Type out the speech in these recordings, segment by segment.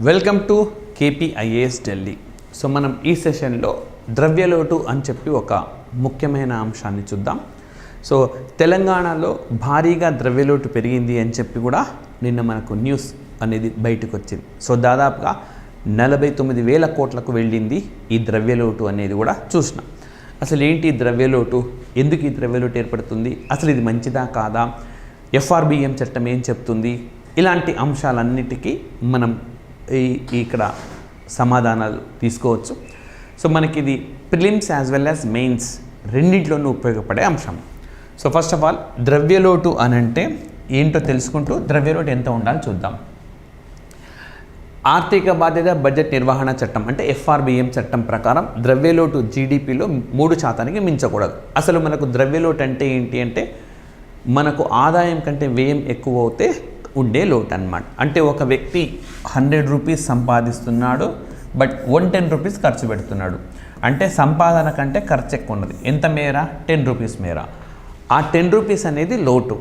Welcome to KPIAS Delhi. So మనం ఈ సెషన్లో ద్రవ్యలోటు అని చెప్పి ఒక ముఖ్యమైన అంశాన్ని చూద్దాం. సో తెలంగాణలో భారీగా ద్రవ్యలోటు పెరిగింది అని చెప్పి కూడా నిన్న మనకు న్యూస్ అనేది బయటకు వచ్చింది. సో దాదాపుగా 49,000 కోట్లకు వెళ్ళింది ఈ ద్రవ్యలోటు అనేది కూడా చూసినాం. అసలు ఏంటి ద్రవ్యలోటు, ఎందుకు ఈ ద్రవ్యలోటు ఏర్పడుతుంది, అసలు ఇది మంచిదా కాదా, FRBM చట్టం ఏం చెప్తుంది, ఇలాంటి అంశాలన్నిటికీ మనం ఇక్కడ సమాధానాలు తీసుకోవచ్చు. సో మనకి ఇది prelims as well as mains రెండింటిలోనూ ఉపయోగపడే అంశం. సో ఫస్ట్ ఆఫ్ ఆల్ ద్రవ్యలోటు అని అంటే ఏంటో తెలుసుకుంటూ ద్రవ్యలోటు ఎంత ఉండాలో చూద్దాం. ఆర్థిక బాధ్యత బడ్జెట్ నిర్వహణ చట్టం అంటే FRBM చట్టం ప్రకారం ద్రవ్యలోటు GDPలో 3% మించకూడదు. అసలు మనకు ద్రవ్యలోటు అంటే ఏంటి అంటే మనకు ఆదాయం కంటే వ్యయం ఎక్కువ అవుతే ఉండే లోటు అన్నమాట. అంటే ఒక వ్యక్తి 100 రూపీస్ సంపాదిస్తున్నాడు, బట్ 110 రూపీస్ ఖర్చు పెడుతున్నాడు. అంటే సంపాదన కంటే ఖర్చు ఎక్కువ ఉన్నది. ఎంత మేర? 10 రూపీస్ మేర. ఆ 10 రూపీస్ అనేది లోటు.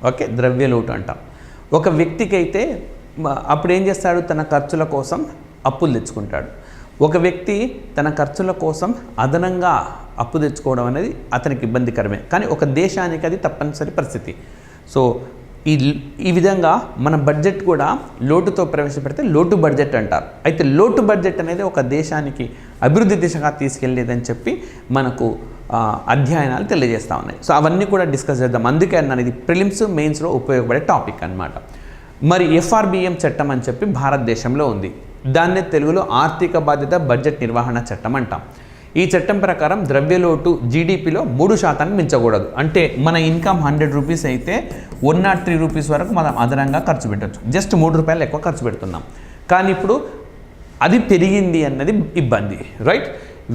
ఓకే, ద్రవ్య లోటు అంటాం. ఒక వ్యక్తికి అయితే అప్పుడు ఏం చేస్తాడు, తన ఖర్చుల కోసం అప్పులు తెచ్చుకుంటాడు. ఒక వ్యక్తి తన ఖర్చుల కోసం అదనంగా అప్పు తెచ్చుకోవడం అనేది అతనికి ఇబ్బందికరమే, కానీ ఒక దేశానికి అది తప్పనిసరి పరిస్థితి. సో ఈ విధంగా మన బడ్జెట్ కూడా లోటుతో ప్రవేశపెడితే లోటు బడ్జెట్ అంటారు. అయితే లోటు బడ్జెట్ అనేది ఒక దేశానికి అభివృద్ధి దిశగా తీసుకెళ్ళేదని చెప్పి మనకు అధ్యయనాలు తెలియజేస్తూ ఉన్నాయి. సో అవన్నీ కూడా డిస్కస్ చేద్దాం. అందుకే అన్నాను ఇది ప్రిలిమ్స్ మెయిన్స్లో ఉపయోగపడే టాపిక్ అన్నమాట. మరి FRBM చట్టం అని చెప్పి భారతదేశంలో ఉంది. దాన్నే తెలుగులో ఆర్థిక బాధ్యత బడ్జెట్ నిర్వహణ చట్టం అంటాం. ఈ చట్టం ప్రకారం ద్రవ్యలోటు GDPలో 3% మించకూడదు. అంటే మన ఇన్కమ్ 100 రూపీస్ అయితే 103 రూపీస్ వరకు మనం అదనంగా ఖర్చు పెట్టవచ్చు. జస్ట్ 3 రూపాయలు ఎక్కువ ఖర్చు పెడుతున్నాం. కానీ ఇప్పుడు అది పెరిగింది అన్నది ఇబ్బంది, రైట్?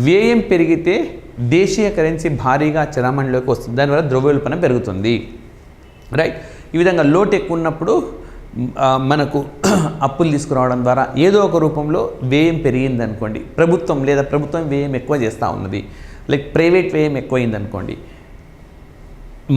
వ్యయం పెరిగితే దేశీయ కరెన్సీ భారీగా చలామణిలోకి వస్తుంది, దానివల్ల ద్రవ్యోల్బణం పెరుగుతుంది, రైట్? ఈ విధంగా లోటు ఎక్కువ ఉన్నప్పుడు మనకు అప్పులు తీసుకురావడం ద్వారా ఏదో ఒక రూపంలో వ్యయం పెరిగింది అనుకోండి, ప్రభుత్వం వ్యయం ఎక్కువ చేస్తూ ఉన్నది, లైక్ ప్రైవేట్ వ్యయం ఎక్కువైంది అనుకోండి,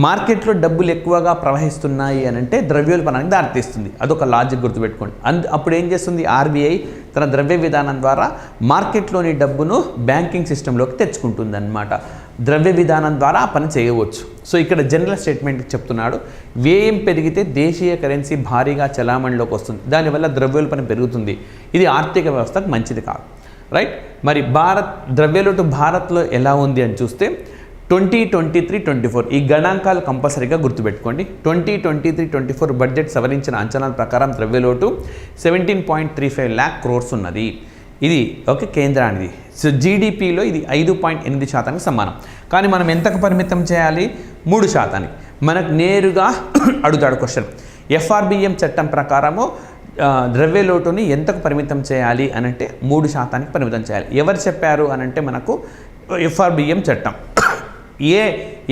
మార్కెట్లో డబ్బులు ఎక్కువగా ప్రవహిస్తున్నాయి అని అంటే ద్రవ్యోల్బణానికి దారితీస్తుంది. అదొక లాజిక్ గుర్తుపెట్టుకోండి. అప్పుడు ఏం చేస్తుంది, RBI తన ద్రవ్య విధానం ద్వారా మార్కెట్లోని డబ్బును బ్యాంకింగ్ సిస్టంలోకి తెచ్చుకుంటుంది అన్నమాట. ద్రవ్య విధానం ద్వారా ఆ పని చేయవచ్చు. సో ఇక్కడ జనరల్ స్టేట్మెంట్ చెప్తున్నాడు, వ్యయం పెరిగితే దేశీయ కరెన్సీ భారీగా చలామణిలోకి వస్తుంది, దానివల్ల ద్రవ్యోల్బణం పెరుగుతుంది, ఇది ఆర్థిక వ్యవస్థకు మంచిది కాదు, రైట్? మరి ద్రవ్యలోటు భారత్లో ఎలా ఉంది అని చూస్తే 2023-24 ఈ గణాంకాలు కంపల్సరీగా గుర్తుపెట్టుకోండి. 2023-24 బడ్జెట్ సవరించిన అంచనాల ప్రకారం ద్రవ్యలోటు 17.35 lakh crores ఉన్నది. ఇది ఓకే, కేంద్రానిది. సో GDPలో ఇది 5.8% సమానం. కానీ మనం ఎంతకు పరిమితం చేయాలి? 3%. మనకు నేరుగా అడుగుతాడు క్వశ్చన్, FRBM చట్టం ప్రకారము ద్రవ్యలోటుని ఎంతకు పరిమితం చేయాలి అని అంటే 3%కి పరిమితం చేయాలి. ఎవరు చెప్పారు అని అంటే మనకు FRBM చట్టం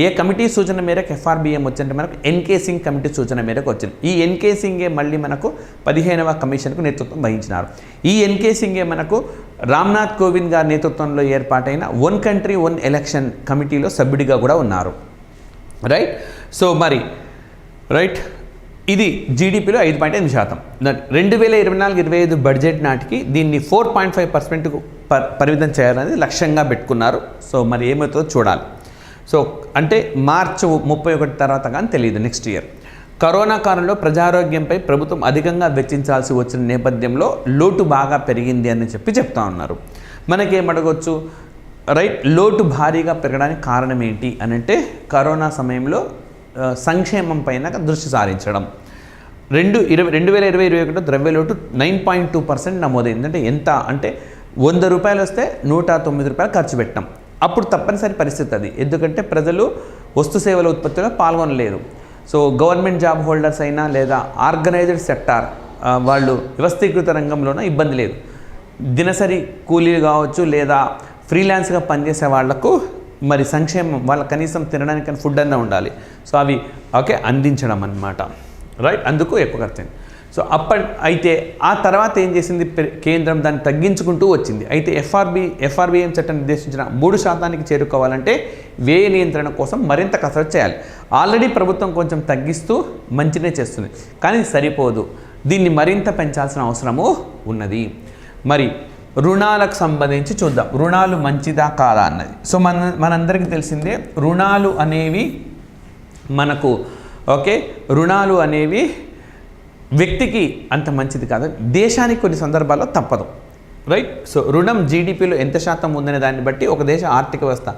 ఏ కమిటీ సూచన మేరకు FRBM వచ్చిందంటే మనకు NK సింగ్ కమిటీ సూచన మేరకు వచ్చింది. ఈ NK సింగే మళ్ళీ మనకు 15వ కమిషన్కు నేతృత్వం వహించినారు. ఈ NK సింగే మనకు రామ్నాథ్ కోవింద్ గారి నేతృత్వంలో ఏర్పాటైన వన్ కంట్రీ వన్ ఎలక్షన్ కమిటీలో సభ్యుడిగా కూడా ఉన్నారు, రైట్? సో మరి రైట్, ఇది GDPలో 5.8%. 2024-25 బడ్జెట్ నాటికి దీన్ని 4.5%కు పరిమితం చేయాలనేది లక్ష్యంగా పెట్టుకున్నారు. సో మరి ఏమవుతుందో చూడాలి. సో అంటే మార్చి 31 తర్వాత కానీ తెలియదు, నెక్స్ట్ ఇయర్. కరోనా కాలంలో ప్రజారోగ్యంపై ప్రభుత్వం అధికంగా వెచ్చించాల్సి వచ్చిన నేపథ్యంలో లోటు బాగా పెరిగింది అని చెప్పి చెప్తా ఉన్నారు. మనకేమడగొచ్చు, రైట్? లోటు భారీగా పెరగడానికి కారణం ఏంటి అని అంటే కరోనా సమయంలో సంక్షేమం పైన దృష్టి సారించడం. 2020-21 ద్రవ్యలోటు 9.2% నమోదైంది. అంటే ఎంత అంటే 100 రూపాయలు వస్తే 109 రూపాయలు ఖర్చు పెట్టాం. అప్పుడు తప్పనిసరి పరిస్థితి అది, ఎందుకంటే ప్రజలు వస్తు సేవల ఉత్పత్తిలో పాల్గొనలేరు. సో గవర్నమెంట్ జాబ్ హోల్డర్స్ అయినా లేదా ఆర్గనైజ్డ్ సెక్టార్ వాళ్ళు వ్యవస్థీకృత రంగంలోనూ ఇబ్బంది లేదు. దినసరి కూలీలు కావచ్చు లేదా ఫ్రీలాన్స్గా పనిచేసే వాళ్లకు మరి సంక్షేమం, వాళ్ళ కనీసం తినడానికి ఫుడ్ అన్నా ఉండాలి. సో అవి ఓకే అందించడం అన్నమాట, రైట్? అందుకు ఎక్కువ ఖర్చు. సో అయితే ఆ తర్వాత ఏం చేసింది కేంద్రం, దాన్ని తగ్గించుకుంటూ వచ్చింది. అయితే FRBM చట్టం నిర్దేశించిన 3%కి చేరుకోవాలంటే వ్యయ నియంత్రణ కోసం మరింత కసరత్తు చేయాలి. ఆల్రెడీ ప్రభుత్వం కొంచెం తగ్గిస్తూ మంచినే చేస్తుంది, కానీ సరిపోదు. దీన్ని మరింత పెంచాల్సిన అవసరము ఉన్నది. మరి రుణాలకు సంబంధించి చూద్దాం, రుణాలు మంచిదా కాదా అన్నది. సో మనందరికీ తెలిసిందే రుణాలు అనేవి మనకు రుణాలు అనేవి వ్యక్తికి అంత మంచిది కాదు, దేశానికి కొన్ని సందర్భాల్లో తప్పదు, రైట్. సో రుణం జీడిపిలో ఎంత శాతం ఉందనే దాన్ని బట్టి ఒక దేశ ఆర్థిక వ్యవస్థ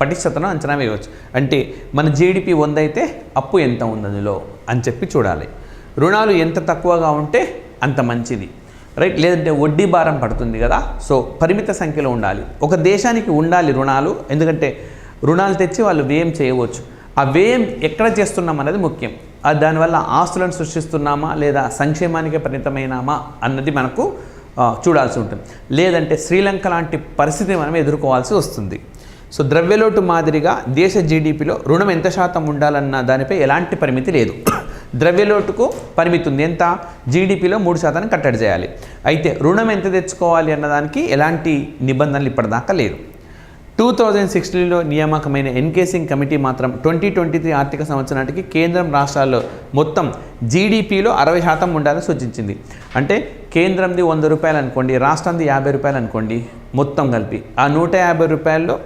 పటిష్టతను అంచనా వేయవచ్చు. అంటే మన జీడిపి 100 అయితే అప్పు ఎంత ఉంది అందులో అని చెప్పి చూడాలి. రుణాలు ఎంత తక్కువగా ఉంటే అంత మంచిది, రైట్. లేదంటే వడ్డీ భారం పడుతుంది కదా. సో పరిమిత సంఖ్యలో ఉండాలి, ఒక దేశానికి ఉండాలి రుణాలు. ఎందుకంటే రుణాలు తెచ్చి వాళ్ళు వ్యయం చేయవచ్చు. ఆ వ్యయం ఎక్కడ చేస్తున్నాం అనేది ముఖ్యం. దానివల్ల ఆస్తులను సృష్టిస్తున్నామా లేదా సంక్షేమానికి పరిమితమైనామా అన్నది మనకు చూడాల్సి ఉంటుంది. లేదంటే శ్రీలంక లాంటి పరిస్థితి మనం ఎదుర్కోవాల్సి వస్తుంది. సో ద్రవ్యలోటు మాదిరిగా దేశ జీడిపిలో రుణం ఎంత శాతం ఉండాలన్న దానిపై ఎలాంటి పరిమితి లేదు. ద్రవ్యలోటుకు పరిమితి ఉంది, ఎంత? జీడిపిలో 3% కట్టడి చేయాలి. అయితే రుణం ఎంత తెచ్చుకోవాలి అన్నదానికి ఎలాంటి నిబంధనలు ఇప్పటిదాకా లేదు. 2016లో నియామకమైన ఎన్కేసింగ్ కమిటీ మాత్రం 2023 ఆర్థిక సంవత్సరానికి కేంద్రం రాష్ట్రాల్లో మొత్తం జీడిపిలో 60% ఉండాలని సూచించింది. అంటే కేంద్రంది 100 రూపాయలు అనుకోండి, రాష్ట్రంది 50 రూపాయలు అనుకోండి, మొత్తం కలిపి ఆ 150 రూపాయల్లో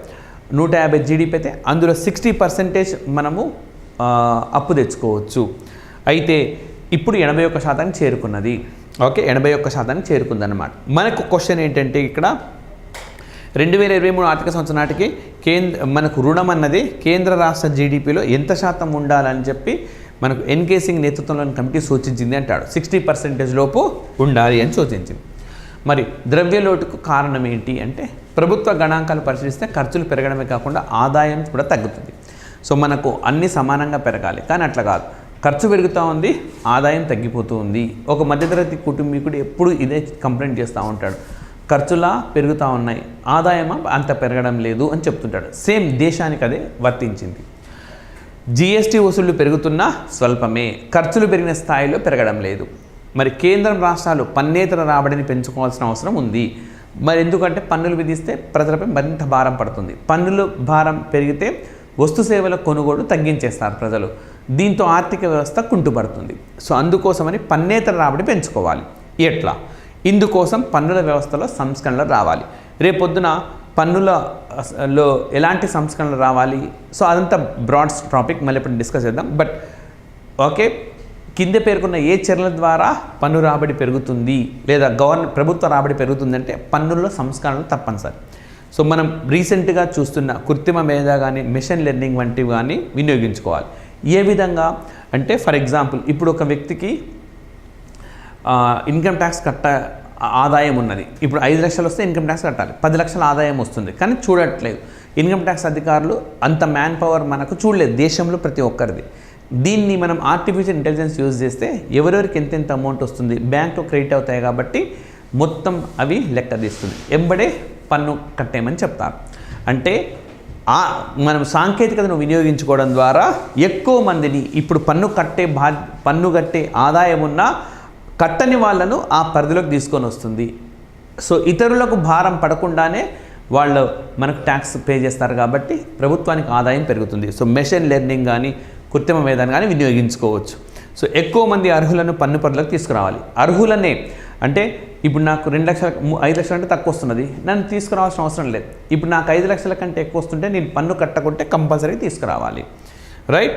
150 జీడిపి అయితే అందులో 60% మనము అప్పు తెచ్చుకోవచ్చు. అయితే ఇప్పుడు 81% చేరుకున్నది. 81% చేరుకుందన్నమాట. మనకు క్వశ్చన్ ఏంటంటే ఇక్కడ 2023 ఆర్థిక సంవత్సరం నాటికి మనకు రుణం అన్నది కేంద్ర రాష్ట్ర జీడిపిలో ఎంత శాతం ఉండాలని చెప్పి మనకు ఎన్కేసింగ్ నేతృత్వంలోని కమిటీ సూచించింది అంటాడు. 60% లోపు ఉండాలి అని సూచించింది. మరి ద్రవ్యలోటుకు కారణం ఏంటి అంటే ప్రభుత్వ గణాంకాలు పరిశీలిస్తే ఖర్చులు పెరగడమే కాకుండా ఆదాయం కూడా తగ్గుతుంది. సో మనకు అన్నీ సమానంగా పెరగాలి, కానీ అట్లా కాదు. ఖర్చు పెరుగుతూ ఉంది, ఆదాయం తగ్గిపోతూ ఉంది. ఒక మధ్యతరగతి కుటుంబీకుడు ఎప్పుడు ఇదే కంప్లైంట్ చేస్తూ ఉంటాడు, ఖర్చులా పెరుగుతూ ఉన్నాయి, ఆదాయమా అంత పెరగడం లేదు అని చెప్తుంటాడు. సేమ్ దేశానికి అదే వర్తించింది. జిఎస్టీ వసూళ్లు పెరుగుతున్నా స్వల్పమే, ఖర్చులు పెరిగిన స్థాయిలో పెరగడం లేదు. మరి కేంద్రం రాష్ట్రాలు పన్నేతర రాబడిని పెంచుకోవాల్సిన అవసరం ఉంది. మరి ఎందుకంటే పన్నులు విధిస్తే ప్రజలపై మరింత భారం పడుతుంది. పన్నుల భారం పెరిగితే వస్తు సేవల కొనుగోలు తగ్గించేస్తారు ప్రజలు, దీంతో ఆర్థిక వ్యవస్థ కుంటుపడుతుంది. సో అందుకోసమని పన్నేతర రాబడి పెంచుకోవాలి. ఎట్లా? ఇందుకోసం పన్నుల వ్యవస్థలో సంస్కరణలు రావాలి. రేపొద్దున పన్నులలో ఎలాంటి సంస్కరణలు రావాలి? సో అదంతా బ్రాడ్ టాపిక్, మళ్ళీ ఇప్పుడు డిస్కస్ చేద్దాం. బట్ కింద పేర్కొన్న ఏ చర్యల ద్వారా పన్ను రాబడి పెరుగుతుంది లేదా ప్రభుత్వ రాబడి పెరుగుతుందంటే పన్నుల్లో సంస్కరణలు తప్పనిసరి. సో మనం రీసెంట్గా చూస్తున్న కృత్రిమ మేధ కానీ మెషిన్ లెర్నింగ్ వంటివి కానీ వినియోగించుకోవాలి. ఏ విధంగా అంటే ఫర్ ఎగ్జాంపుల్ ఇప్పుడు ఒక వ్యక్తికి ఇన్కమ్ ట్యాక్స్ ఆదాయం ఉన్నది. ఇప్పుడు 5 లక్షలు వస్తే ఇన్కమ్ ట్యాక్స్ కట్టాలి, 10 లక్షల ఆదాయం వస్తుంది, కానీ చూడట్లేదు. ఇన్కమ్ ట్యాక్స్ అధికారులు అంత మ్యాన్ పవర్ మనకు చూడలేదు దేశంలో ప్రతి ఒక్కరిది. దీన్ని మనం ఆర్టిఫిషియల్ ఇంటెలిజెన్స్ యూజ్ చేస్తే ఎవరెవరికి ఎంతెంత అమౌంట్ వస్తుంది బ్యాంక్లో క్రెడిట్ అవుతాయి కాబట్టి మొత్తం అవి లెక్క తీస్తుంది, ఎంబడే పన్ను కట్టేయమని చెప్తారు. అంటే మనం సాంకేతికతను వినియోగించుకోవడం ద్వారా ఎక్కువ మందిని ఇప్పుడు పన్ను కట్టే ఆదాయం ఉన్న కట్టని వాళ్ళను ఆ పరిధిలోకి తీసుకొని వస్తుంది. సో ఇతరులకు భారం పడకుండానే వాళ్ళు మనకు ట్యాక్స్ పే చేస్తారు కాబట్టి ప్రభుత్వానికి ఆదాయం పెరుగుతుంది. సో మెషిన్ లెర్నింగ్ కానీ కృత్రిమ మేధాన్ని కానీ వినియోగించుకోవచ్చు. సో ఎక్కువ మంది అర్హులను పన్ను పరిధిలోకి తీసుకురావాలి. అర్హులనే అంటే ఇప్పుడు నాకు 2 లక్షల 5 లక్షల కంటే తక్కువ వస్తున్నది, నన్ను తీసుకురావాల్సిన అవసరం లేదు. ఇప్పుడు నాకు 5 లక్షల కంటే ఎక్కువ వస్తుంటే నేను పన్ను కట్టకుంటే కంపల్సరీ తీసుకురావాలి, రైట్.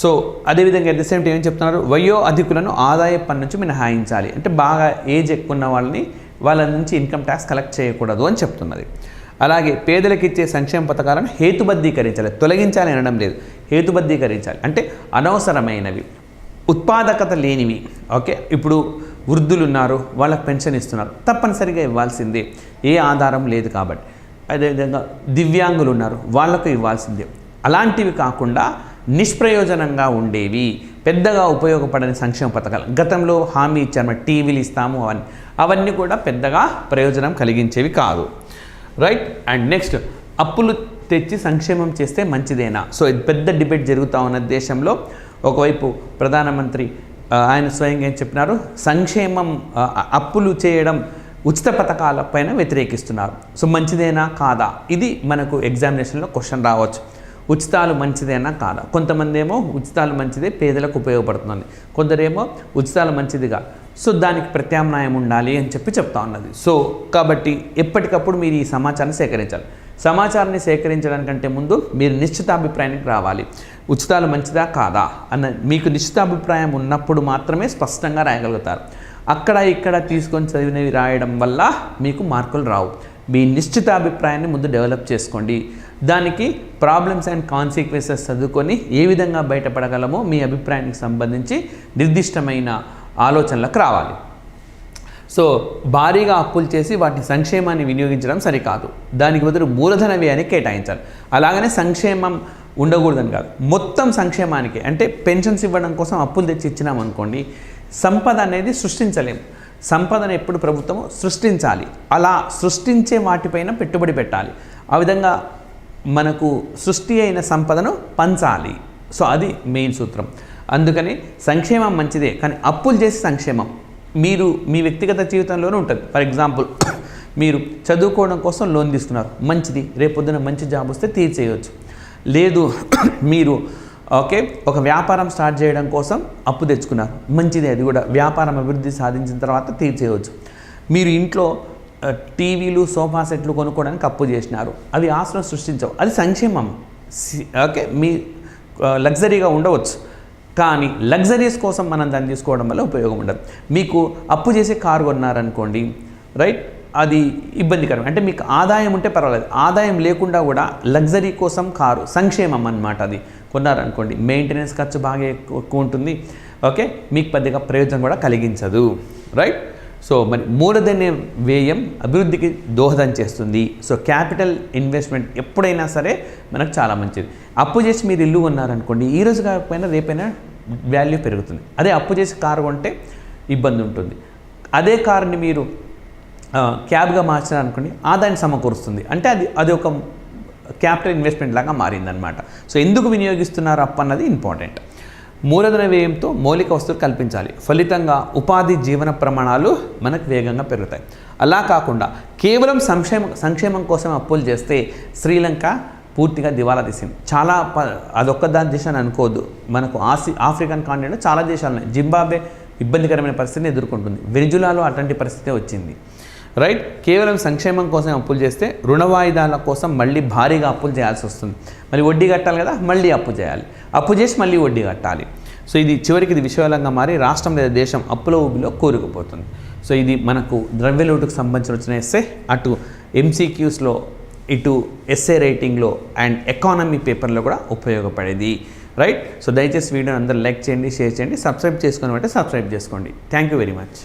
సో అదేవిధంగా అట్ ది సేమ్ టైం ఏం చెప్తున్నారు, వయో అధికులను ఆదాయ పన్ను నుంచి మినహాయించాలి. అంటే బాగా ఏజ్ ఎక్కువ ఉన్న వాళ్ళ నుంచి ఇన్కమ్ ట్యాక్స్ కలెక్ట్ చేయకూడదు అని చెప్తున్నది. అలాగే పేదలకు ఇచ్చే సంక్షేమ పథకాలను హేతుబద్ధీకరించాలి, తొలగించాలి అనడం లేదు, హేతుబద్ధీకరించాలి. అంటే అనవసరమైనవి, ఉత్పాదకత లేనివి. ఇప్పుడు వృద్ధులు ఉన్నారు, వాళ్ళకి పెన్షన్ ఇస్తున్నారు, తప్పనిసరిగా ఇవ్వాల్సిందే, ఏ ఆధారం లేదు కాబట్టి. అదేవిధంగా దివ్యాంగులు ఉన్నారు, వాళ్ళకు ఇవ్వాల్సిందే. అలాంటివి కాకుండా నిష్ప్రయోజనంగా ఉండేవి, పెద్దగా ఉపయోగపడని సంక్షేమ పథకాలు గతంలో హామీ ఇచ్చారు, టీవీలు ఇస్తాము, అవన్నీ కూడా పెద్దగా ప్రయోజనం కలిగించేవి కాదు, రైట్. అండ్ నెక్స్ట్, అప్పులు తెచ్చి సంక్షేమం చేస్తే మంచిదేనా? సో ఇది పెద్ద డిబేట్ జరుగుతూ ఉన్న దేశంలో. ఒకవైపు ప్రధానమంత్రి ఆయన స్వయంగా ఏం చెప్పినారు, సంక్షేమం అప్పులు చేయడం ఉచిత పథకాలపైన వ్యతిరేకిస్తున్నారు. సో మంచిదేనా కాదా, ఇది మనకు ఎగ్జామినేషన్లో క్వశ్చన్ రావచ్చు. ఉచితాలు మంచిదేనా కాదా? కొంతమంది ఏమో ఉచితాలు మంచిదే, పేదలకు ఉపయోగపడుతుంది, కొందరేమో ఉచితాలు మంచిదిగా సో దానికి ప్రత్యామ్నాయం ఉండాలి అని చెప్తా ఉన్నది. సో కాబట్టి ఎప్పటికప్పుడు మీరు ఈ సమాచారాన్ని సేకరించాలి. సమాచారాన్ని సేకరించడానికంటే ముందు మీరు నిశ్చితాభిప్రాయానికి రావాలి. ఉచితాలు మంచిదా కాదా అన్న మీకు నిశ్చితాభిప్రాయం ఉన్నప్పుడు మాత్రమే స్పష్టంగా రాయగలుగుతారు. అక్కడ ఇక్కడ తీసుకొని చదివినవి రాయడం వల్ల మీకు మార్కులు రావు. మీ నిశ్చితాభిప్రాయాన్ని ముందు డెవలప్ చేసుకోండి. దానికి ప్రాబ్లమ్స్ అండ్ కాన్సిక్వెన్సెస్ చదువుకొని ఏ విధంగా బయటపడగలమో మీ అభిప్రాయానికి సంబంధించి నిర్దిష్టమైన ఆలోచనలకు రావాలి. సో భారీగా అప్పులు చేసి వాటిని సంక్షేమాన్ని వినియోగించడం సరికాదు. దానికి బదులు మూలధన వ్యయాన్ని కేటాయించాలి. అలాగనే సంక్షేమం ఉండకూడదని కాదు, మొత్తం సంక్షేమానికి అంటే పెన్షన్స్ ఇవ్వడం కోసం అప్పులు తెచ్చి ఇచ్చినాం అనుకోండి, సంపద అనేది సృష్టించలేము. సంపదను ఎప్పుడు ప్రభుత్వం సృష్టించాలి. అలా సృష్టించే వాటిపైన పెట్టుబడి పెట్టాలి. ఆ విధంగా మనకు సృష్టి అయిన సంపదను పంచాలి. సో అది మెయిన్ సూత్రం. అందుకని సంక్షేమం మంచిదే, కానీ అప్పులు చేసి సంక్షేమం మీరు మీ వ్యక్తిగత జీవితంలోనే ఉంటుంది. ఫర్ ఎగ్జాంపుల్ మీరు చదువుకోవడం కోసం లోన్ తీసుకున్నారు, మంచిది, రేపొద్దున మంచి జాబ్ వస్తే తీర్చేయవచ్చు. లేదు మీరు ఒక వ్యాపారం స్టార్ట్ చేయడం కోసం అప్పు తెచ్చుకున్నారు, మంచిదే, అది కూడా వ్యాపారం అభివృద్ధి సాధించిన తర్వాత తీర్చేయవచ్చు. మీరు ఇంట్లో టీవీలు సోఫా సెట్లు కొనుక్కోవడానికి అప్పు చేసినారు, అవి ఆస్తులను సృష్టించవు, అది సంక్షేమం. మీ లగ్జరీగా ఉండవచ్చు, కానీ లగ్జరీస్ కోసం మనం దాన్ని తీసుకోవడం వల్ల ఉపయోగం ఉండదు. మీకు అప్పు చేసి కారు కొన్నారనుకోండి, రైట్, అది ఇబ్బందికరం. అంటే మీకు ఆదాయం ఉంటే పర్వాలేదు, ఆదాయం లేకుండా కూడా లగ్జరీ కోసం కారు సంక్షేమం అన్నమాట. అది కొన్నారనుకోండి, మెయింటెనెన్స్ ఖర్చు బాగా ఎక్కువ ఉంటుంది. మీకు పెద్దగా ప్రయోజనం కూడా కలిగించదు, రైట్. సో మరి మూలధన వ్యయం అభివృద్ధికి దోహదం చేస్తుంది. సో క్యాపిటల్ ఇన్వెస్ట్మెంట్ ఎప్పుడైనా సరే మనకు చాలా మంచిది. అప్పు చేసి మీరు ఇల్లు కొన్నారనుకోండి, ఈ రోజు కాకపోయినా రేపైనా వాల్యూ పెరుగుతుంది. అదే అప్పు చేసి కారు కొంటే ఇబ్బంది ఉంటుంది. అదే కారుని మీరు క్యాబ్గా మార్చారనుకోండి, ఆదాయం సమకూరుస్తుంది. అంటే అది ఒక క్యాపిటల్ ఇన్వెస్ట్మెంట్ లాగా మారిందనమాట. సో ఎందుకు వినియోగిస్తున్నారు అప్పు అన్నది ఇంపార్టెంట్. మూలధన వ్యయంతో మౌలిక వస్తువులు కల్పించాలి, ఫలితంగా ఉపాధి జీవన ప్రమాణాలు మనకు వేగంగా పెరుగుతాయి. అలా కాకుండా కేవలం సంక్షేమం కోసం అప్పులు చేస్తే శ్రీలంక పూర్తిగా దివాలా తీసింది. చాలా అదొక్క దాని దేశాన్ని అనుకోవద్దు, మనకు ఆఫ్రికన్ కాంటినెంట్లో చాలా దేశాలు ఉన్నాయి. జింబాబ్వే ఇబ్బందికరమైన పరిస్థితిని ఎదుర్కొంటుంది, వెనిజులాలో అట్లాంటి పరిస్థితి వచ్చింది, రైట్. కేవలం సంక్షేమం కోసం అప్పులు చేస్తే రుణ వాయిదాల కోసం మళ్ళీ భారీగా అప్పులు చేయాల్సి వస్తుంది. మళ్ళీ వడ్డీ కట్టాలి కదా, మళ్ళీ అప్పు చేయాలి, అప్పు చేసి మళ్ళీ వడ్డీ కట్టాలి. సో ఇది చివరికి ఇది విషయాలంగా మారి రాష్ట్రం లేదా దేశం అప్పుల ఊబిలో కూరుకుపోతుంది. సో ఇది మనకు ద్రవ్యలోటుకు సంబంధించిన వచ్చిన ఎస్సే, అటు ఎంసీక్యూస్లో, ఇటు ఎస్ఏ రైటింగ్లో అండ్ ఎకానమీ పేపర్లో కూడా ఉపయోగపడేది, రైట్. సో దయచేసి వీడియోని అందరూ లైక్ చేయండి, షేర్ చేయండి, సబ్స్క్రైబ్ చేసుకుని అంటే సబ్స్క్రైబ్ చేసుకోండి. Thank you very much.